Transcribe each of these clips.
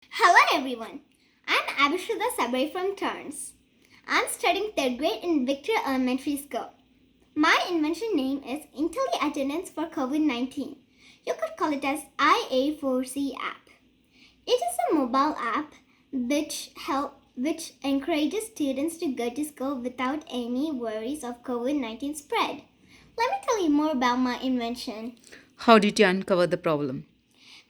Hello everyone. I'm Abhishuda Sabri from Turns. I'm studying 3rd grade in Victoria Elementary School. My invention name is InteliAttendance4Covid-19. You could call it as IA4C App. It is a mobile app which encourages students to go to school without any worries of COVID-19 spread. Let me tell you more about my invention. How did you uncover the problem?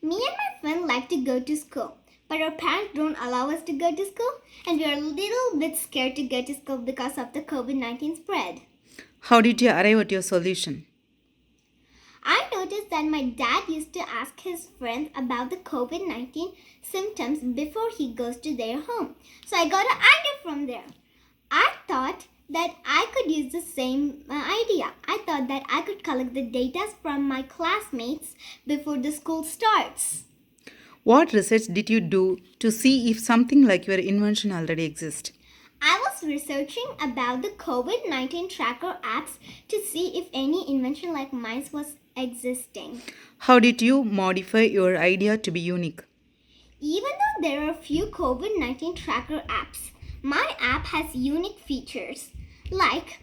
Me and my friend like to go to school, but our parents don't allow us to go to school, and we are a little bit scared to go to school because of the COVID-19 spread. How did you arrive at your solution? I noticed that my dad used to ask his friends about the COVID-19 symptoms before he goes to their home. So I got an idea from there. I thought that I could use the same idea. I thought that I could collect the data from my classmates before the school starts. What research did you do to see if something like your invention already exists? I was researching about the COVID-19 tracker apps to see if any invention like mine was existing. How did you modify your idea to be unique? Even though there are few COVID-19 tracker apps, my app has unique features. Like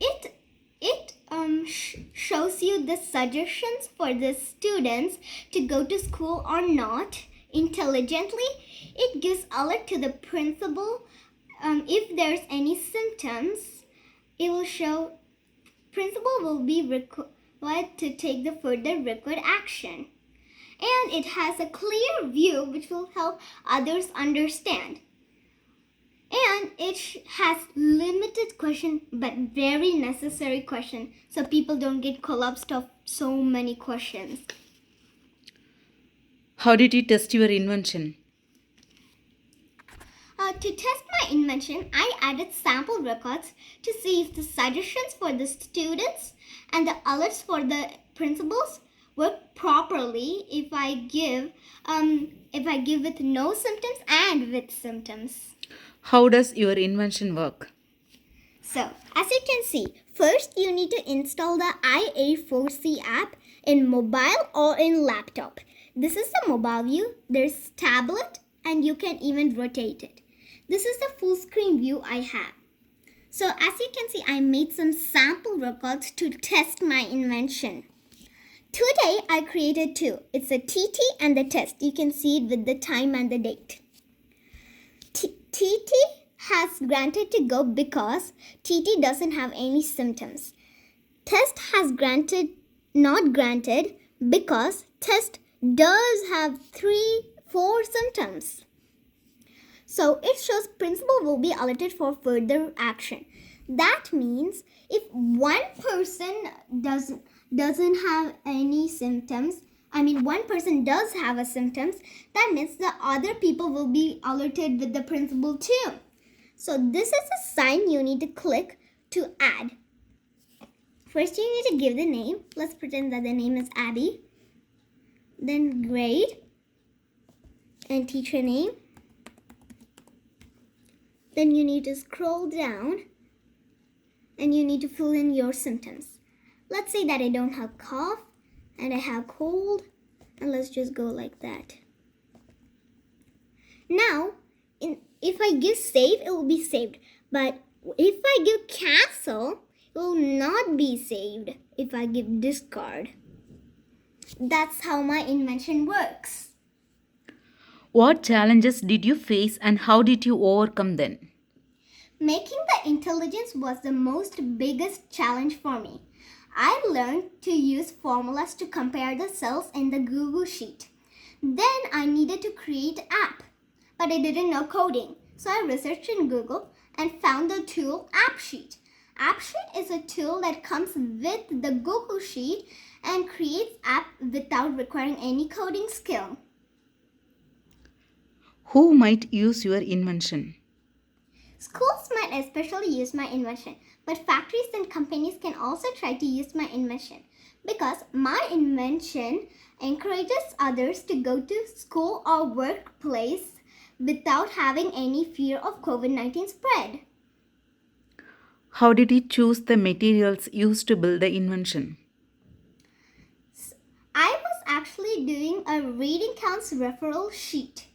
it shows you the suggestions for the students to go to school or not intelligently. It gives alert to the principal if there's any symptoms. It will show principal will be required to take the further required action. And it has a clear view which will help others understand. And it has limited question but very necessary question so people don't get collapsed of so many questions. How did you test your invention? To test my invention, I added sample records to see if the suggestions for the students and the alerts for the principals work properly if I give with no symptoms and with symptoms. How does your invention work? So, as you can see, first you need to install the IA4C app in mobile or in laptop. This is the mobile view. There's tablet and you can even rotate it. This is the full screen view I have. So as you can see, I made some sample records to test my invention. Today I created two. It's a TT and the test. You can see it with the time and the date. TT has granted to go because TT doesn't have any symptoms. Test has not granted because test does have 4 symptoms. So it shows principal will be alerted for further action. That means if one person doesn't have any symptoms, one person does have a symptoms, that means the other people will be alerted with the principal too. So this is a sign you need to click to add. First you need to give the name. Let's pretend that the name is Abby. Then grade and teacher name. Then you need to scroll down and you need to fill in your symptoms. Let's say that I don't have cough and I have cold, and let's just go like that. Now, if I give save, it will be saved. But if I give cancel, it will not be saved if I give discard. That's how my invention works. What challenges did you face and how did you overcome them? Making the intelligence was the biggest challenge for me. I learned to use formulas to compare the cells in the Google Sheet. Then I needed to create an app, but I didn't know coding. So I researched in Google and found the tool AppSheet. AppSheet is a tool that comes with the Google Sheet and creates app without requiring any coding skill. Who might use your invention? Schools might especially use my invention, but factories and companies can also try to use my invention because my invention encourages others to go to school or workplace without having any fear of COVID-19 spread. How did you choose the materials used to build the invention? I was actually doing a reading counts referral sheet.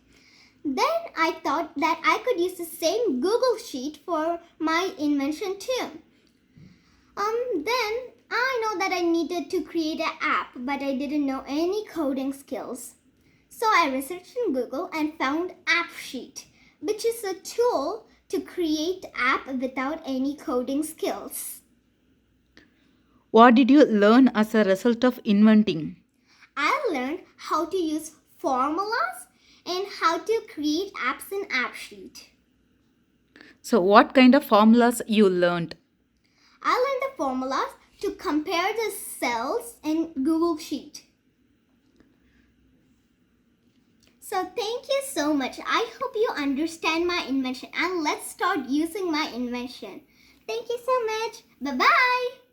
Then I thought that I could use the same Google Sheet for my invention too. Then I know that I needed to create an app, but I didn't know any coding skills. So I researched in Google and found AppSheet, which is a tool to create app without any coding skills. What did you learn as a result of inventing? I learned how to use formulas and how to create apps in AppSheet. So, what kind of formulas you learned? I learned the formulas to compare the cells in Google Sheet. So thank you so much. I hope you understand my invention and let's start using my invention. Thank you so much. Bye-bye.